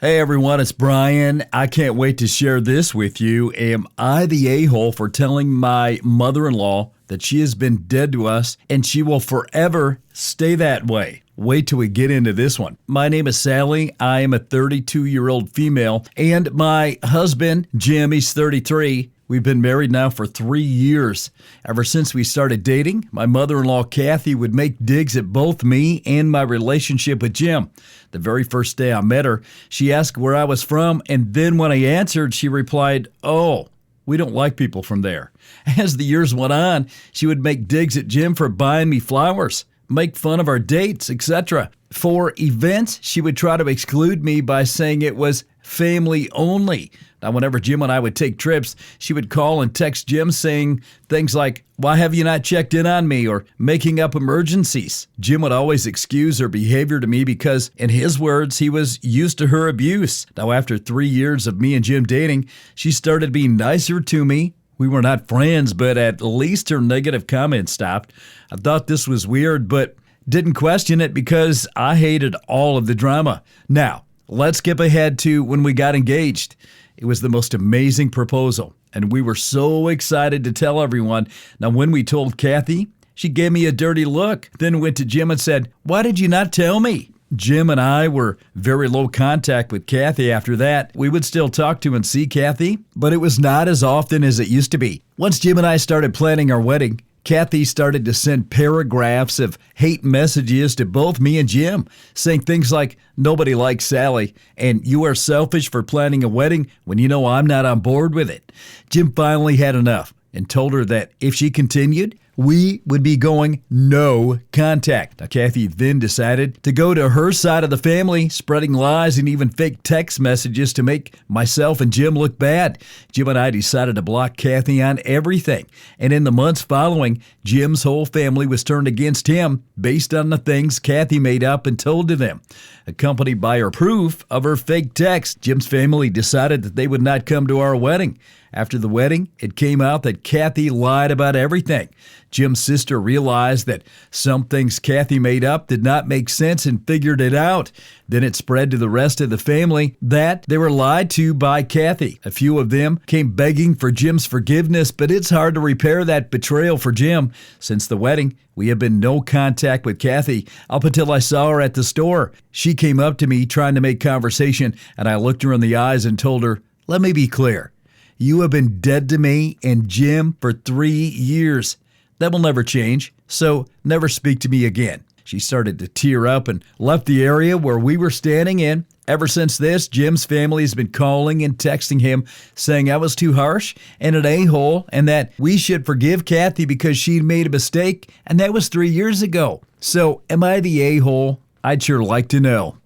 Hey everyone, it's Brian. I can't wait to share this with you. Am I the a-hole for telling my mother-in-law that she has been dead to us and she will forever stay that way? Wait till we get into this one. My name is Sally. I am a 32-year-old female, and my husband, Jim, he's 33. We've been married now for 3 years. Ever since we started dating, my mother-in-law, Kathy, would make digs at both me and my relationship with Jim. The very first day I met her, she asked where I was from, and then when I answered, she replied, "Oh, we don't like people from there." As the years went on, she would make digs at Jim for buying me flowers, make fun of our dates, etc. For events, she would try to exclude me by saying it was family only. Now, whenever Jim and I would take trips, she would call and text Jim saying things like, "Why have you not checked in on me?" or making up emergencies. Jim would always excuse her behavior to me because, in his words, he was used to her abuse. Now, after 3 years of me and Jim dating, she started being nicer to me. We were not friends, but at least her negative comments stopped. I thought this was weird, but didn't question it because I hated all of the drama. Now, let's skip ahead to when we got engaged. It was the most amazing proposal, and we were so excited to tell everyone. Now, when we told Kathy, she gave me a dirty look, then went to Jim and said, "Why did you not tell me?" Jim and I were very low contact with Kathy after that. We would still talk to and see Kathy, but it was not as often as it used to be. Once Jim and I started planning our wedding, Kathy started to send paragraphs of hate messages to both me and Jim, saying things like, "Nobody likes Sally," and "You are selfish for planning a wedding when you know I'm not on board with it." Jim finally had enough and told her that if she continued, we would be going no contact. Now, Kathy then decided to go to her side of the family, spreading lies and even fake text messages to make myself and Jim look bad. Jim and I decided to block Kathy on everything. And in the months following, Jim's whole family was turned against him based on the things Kathy made up and told to them. Accompanied by her proof of her fake text, Jim's family decided that they would not come to our wedding. After the wedding, it came out that Kathy lied about everything. Jim's sister realized that some things Kathy made up did not make sense and figured it out. Then it spread to the rest of the family that they were lied to by Kathy. A few of them came begging for Jim's forgiveness, but it's hard to repair that betrayal for Jim. Since the wedding, we have been no contact with Kathy up until I saw her at the store. She came up to me trying to make conversation, and I looked her in the eyes and told her, "Let me be clear. You have been dead to me and Jim for 3 years. That will never change, so never speak to me again." She started to tear up and left the area where we were standing in. Ever since this, Jim's family has been calling and texting him saying I was too harsh and an a-hole and that we should forgive Kathy because she'd made a mistake, and that was 3 years ago. So am I the a-hole? I'd sure like to know.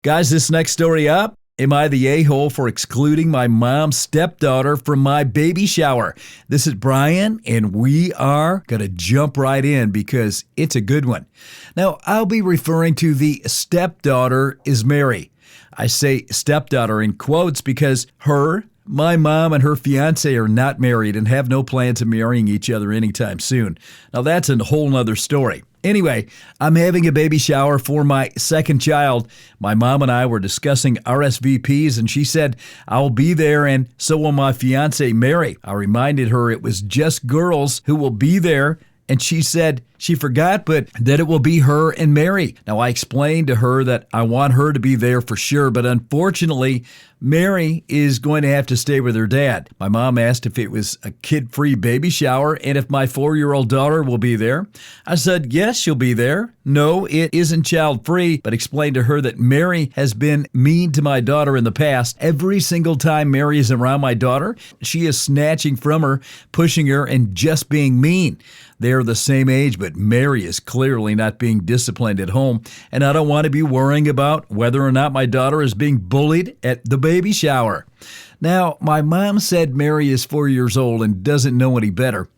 Guys, this next story up. Am I the a-hole for excluding my mom's stepdaughter from my baby shower? This is Brian, and we are going to jump right in because it's a good one. Now, I'll be referring to the stepdaughter is Mary. I say stepdaughter in quotes because my mom and her fiance are not married and have no plans of marrying each other anytime soon. Now, that's a whole nother story. Anyway, I'm having a baby shower for my second child. My mom and I were discussing RSVPs, and she said, "I'll be there, and so will my fiance, Mary." I reminded her it was just girls who will be there, and she said she forgot, but that it will be her and Mary. Now, I explained to her that I want her to be there for sure, but unfortunately, Mary is going to have to stay with her dad. My mom asked if it was a kid-free baby shower and if my 4-year-old daughter will be there. I said, yes, she'll be there. No, it isn't child-free, but explained to her that Mary has been mean to my daughter in the past. Every single time Mary is around my daughter, she is snatching from her, pushing her, and just being mean. They're the same age, but Mary is clearly not being disciplined at home, and I don't want to be worrying about whether or not my daughter is being bullied at the baby shower. Now, my mom said Mary is 4 years old and doesn't know any better.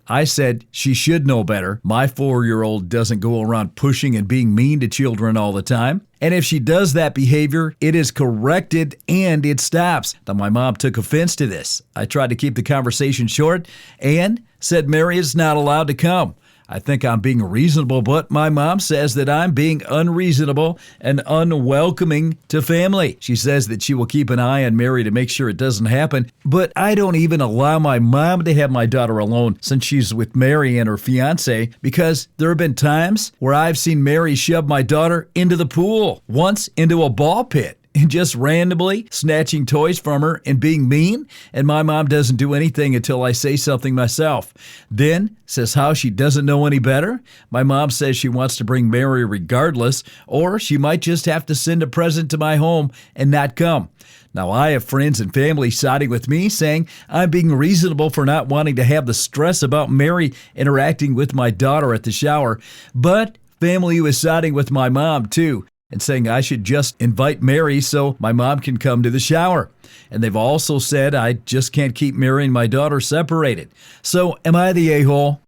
I said she should know better. My 4-year-old doesn't go around pushing and being mean to children all the time. And if she does that behavior, it is corrected and it stops. Now, my mom took offense to this. I tried to keep the conversation short and said Mary is not allowed to come. I think I'm being reasonable, but my mom says that I'm being unreasonable and unwelcoming to family. She says that she will keep an eye on Mary to make sure it doesn't happen, but I don't even allow my mom to have my daughter alone since she's with Mary and her fiance, because there have been times where I've seen Mary shove my daughter into the pool, once into a ball pit, and just randomly snatching toys from her and being mean, and my mom doesn't do anything until I say something myself. Then says how she doesn't know any better. My mom says she wants to bring Mary regardless, or she might just have to send a present to my home and not come. Now, I have friends and family siding with me, saying I'm being reasonable for not wanting to have the stress about Mary interacting with my daughter at the shower, but family was siding with my mom too, and saying I should just invite Mary so my mom can come to the shower. And they've also said I just can't keep Mary and my daughter separated. So am I the a-hole?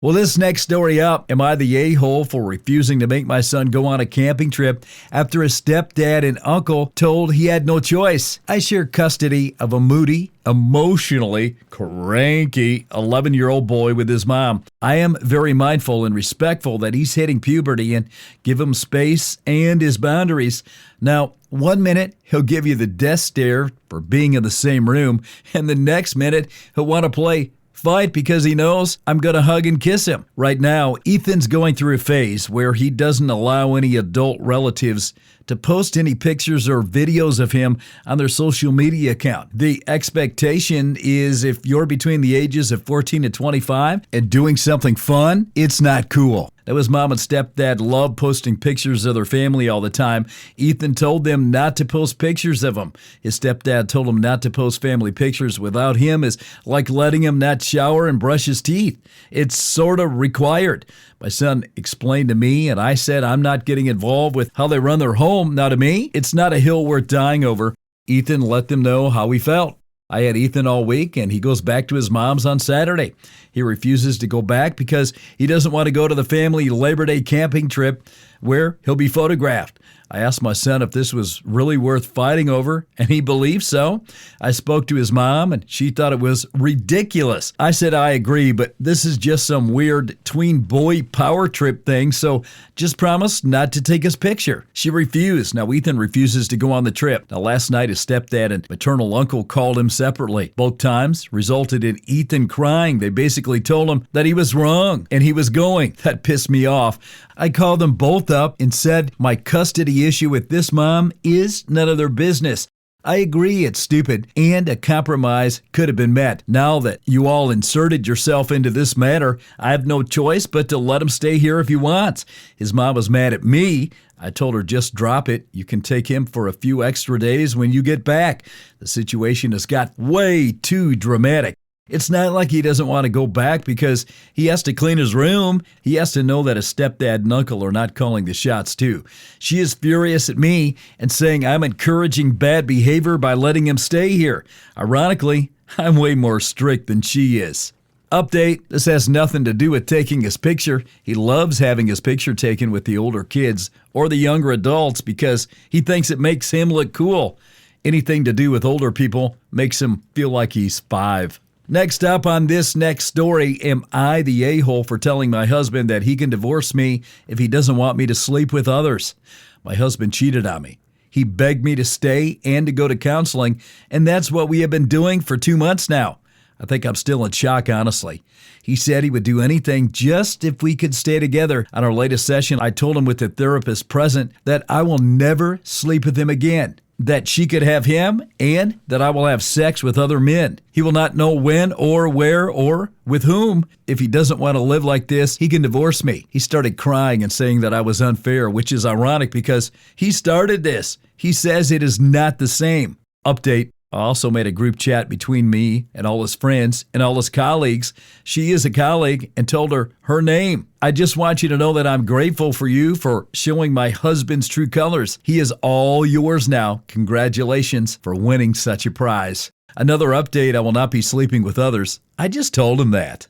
Well, this next story up, am I the a-hole for refusing to make my son go on a camping trip after his stepdad and uncle told he had no choice? I share custody of a moody, emotionally cranky 11-year-old boy with his mom. I am very mindful and respectful that he's hitting puberty and give him space and his boundaries. Now, 1 minute, he'll give you the death stare for being in the same room, and the next minute, he'll want to play fight because he knows I'm going to hug and kiss him. Right now, Ethan's going through a phase where he doesn't allow any adult relatives to post any pictures or videos of him on their social media account. The expectation is if you're between the ages of 14 and 25 and doing something fun, it's not cool. Now, his mom and stepdad love posting pictures of their family all the time. Ethan told them not to post pictures of him. His stepdad told him not to post family pictures without him is like letting him not shower and brush his teeth. It's sort of required. My son explained to me, and I said I'm not getting involved with how they run their home. Now, to me, it's not a hill worth dying over. Ethan let them know how he felt. I had Ethan all week, and he goes back to his mom's on Saturday. He refuses to go back because he doesn't want to go to the family Labor Day camping trip where he'll be photographed. I asked my son if this was really worth fighting over, and he believed so. I spoke to his mom, and she thought it was ridiculous. I said I agree, but this is just some weird tween boy power trip thing, so just promise not to take his picture. She refused. Now, Ethan refuses to go on the trip. Now, last night, his stepdad and maternal uncle called him separately. Both times resulted in Ethan crying. They basically told him that he was wrong, and he was going. That pissed me off. I called them both up and said my custody issue with this mom is none of their business. I agree it's stupid, and a compromise could have been met. Now that you all inserted yourself into this matter, I have no choice but to let him stay here if he wants. His mom was mad at me. I told her, just drop it. You can take him for a few extra days when you get back. The situation has got way too dramatic. It's not like he doesn't want to go back because he has to clean his room. He has to know that his stepdad and uncle are not calling the shots too. She is furious at me and saying I'm encouraging bad behavior by letting him stay here. Ironically, I'm way more strict than she is. Update, this has nothing to do with taking his picture. He loves having his picture taken with the older kids or the younger adults because he thinks it makes him look cool. Anything to do with older people makes him feel like he's 5. Next up on this next story, am I the a-hole for telling my husband that he can divorce me if he doesn't want me to sleep with others? My husband cheated on me. He begged me to stay and to go to counseling, and that's what we have been doing for 2 months now. I think I'm still in shock, honestly. He said he would do anything just if we could stay together. On our latest session, I told him with the therapist present that I will never sleep with him again, that she could have him, and that I will have sex with other men. He will not know when or where or with whom. If he doesn't want to live like this, he can divorce me. He started crying and saying that I was unfair, which is ironic because he started this. He says it is not the same. Update. I also made a group chat between me and all his friends and all his colleagues. She is a colleague and told her her name. I just want you to know that I'm grateful for you for showing my husband's true colors. He is all yours now. Congratulations for winning such a prize. Another update, I will not be sleeping with others. I just told him that.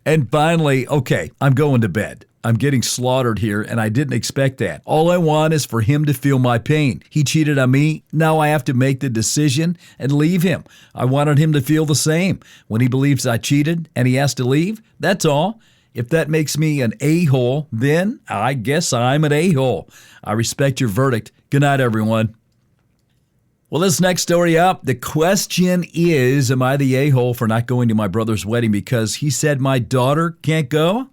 And finally, okay, I'm going to bed. I'm getting slaughtered here, and I didn't expect that. All I want is for him to feel my pain. He cheated on me. Now I have to make the decision and leave him. I wanted him to feel the same. When he believes I cheated and he has to leave, that's all. If that makes me an a-hole, then I guess I'm an a-hole. I respect your verdict. Good night, everyone. Well, this next story up, the question is, am I the a-hole for not going to my brother's wedding because he said my daughter can't go?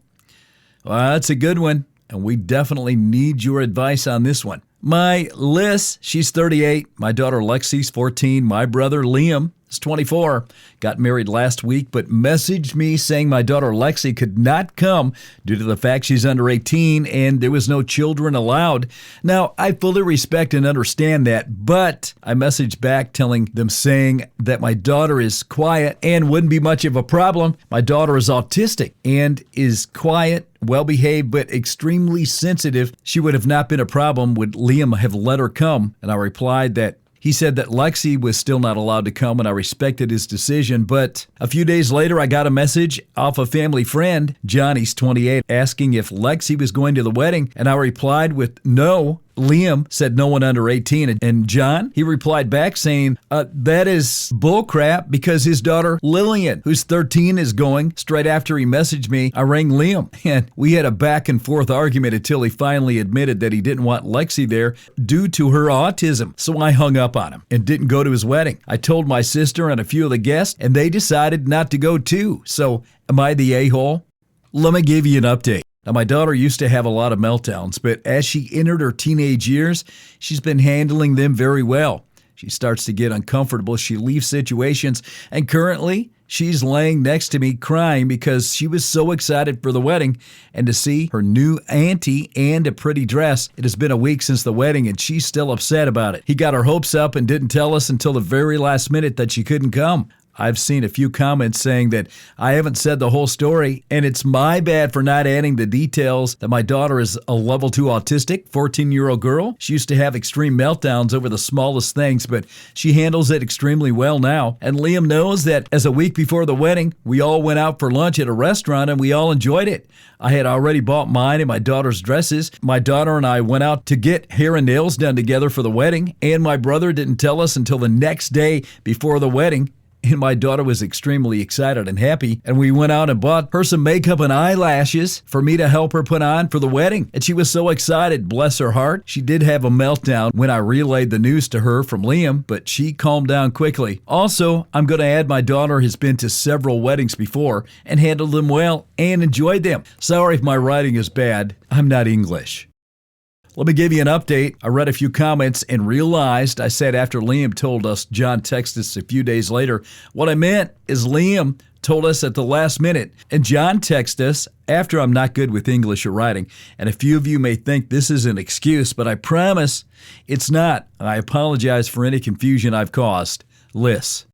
Well, that's a good one, and we definitely need your advice on this one. My Liz, she's 38. My daughter Lexi's 14. My brother Liam is 24. Got married last week, but messaged me saying my daughter Lexi could not come due to the fact she's under 18 and there was no children allowed. Now, I fully respect and understand that, but I messaged back telling them saying that my daughter is quiet and wouldn't be much of a problem. My daughter is autistic and is quiet, well-behaved, but extremely sensitive. She would have not been a problem would Liam have let her come. And I replied that he said that Lexi was still not allowed to come, and I respected his decision. But a few days later, I got a message off a family friend, Johnny's 28, asking if Lexi was going to the wedding, and I replied with no. Liam said no one under 18, and John, he replied back saying, that is bullcrap because his daughter Lillian, who's 13, is going. Straight after he messaged me, I rang Liam, and we had a back and forth argument until he finally admitted that he didn't want Lexi there due to her autism. So I hung up on him and didn't go to his wedding. I told my sister and a few of the guests, and they decided not to go too. So am I the a-hole? Let me give you an update. Now, my daughter used to have a lot of meltdowns, but as she entered her teenage years, she's been handling them very well. She starts to get uncomfortable. She leaves situations, and currently, she's laying next to me crying because she was so excited for the wedding and to see her new auntie and a pretty dress. It has been a week since the wedding, and she's still upset about it. He got her hopes up and didn't tell us until the very last minute that she couldn't come. I've seen a few comments saying that I haven't said the whole story, and it's my bad for not adding the details that my daughter is a level 2 autistic, 14-year-old girl. She used to have extreme meltdowns over the smallest things, but she handles it extremely well now. And Liam knows that as a week before the wedding, we all went out for lunch at a restaurant, and we all enjoyed it. I had already bought mine and my daughter's dresses. My daughter and I went out to get hair and nails done together for the wedding, and my brother didn't tell us until the next day before the wedding. And my daughter was extremely excited and happy, and we went out and bought her some makeup and eyelashes for me to help her put on for the wedding. And she was so excited, bless her heart. She did have a meltdown when I relayed the news to her from Liam, but she calmed down quickly. Also, I'm going to add my daughter has been to several weddings before and handled them well and enjoyed them. Sorry if my writing is bad. I'm not English. Let me give you an update. I read a few comments and realized I said after Liam told us, John texted us a few days later. What I meant is Liam told us at the last minute, and John texted us after. I'm not good with English or writing, and a few of you may think this is an excuse, but I promise it's not. I apologize for any confusion I've caused. Liz.